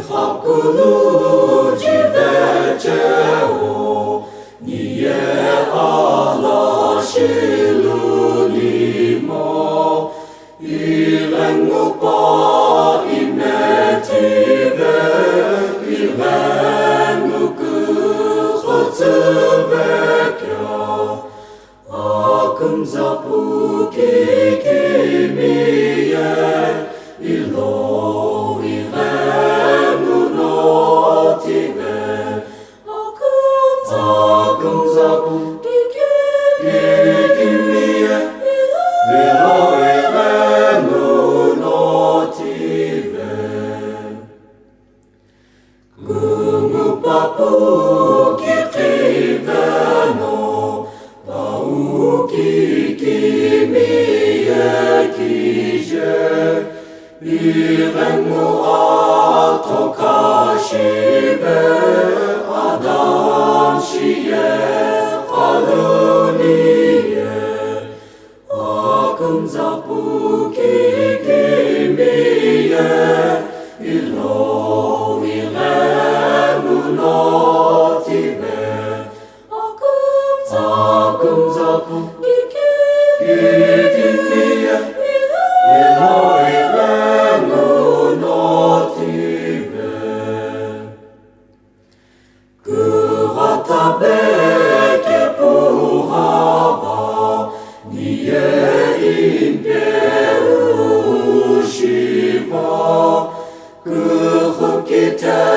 Hakulu jiveteo, nie ala shilulimo, irengu pa imetive, irengu kuchotuvekya, akum zapuki kimiye, ilo Iremu atokashive adam shiye haluniye akum zapuki kimiye ilo iremu notive akum zapuki kimiye ilo Beke puhava, nie impeu shiva, kuhukite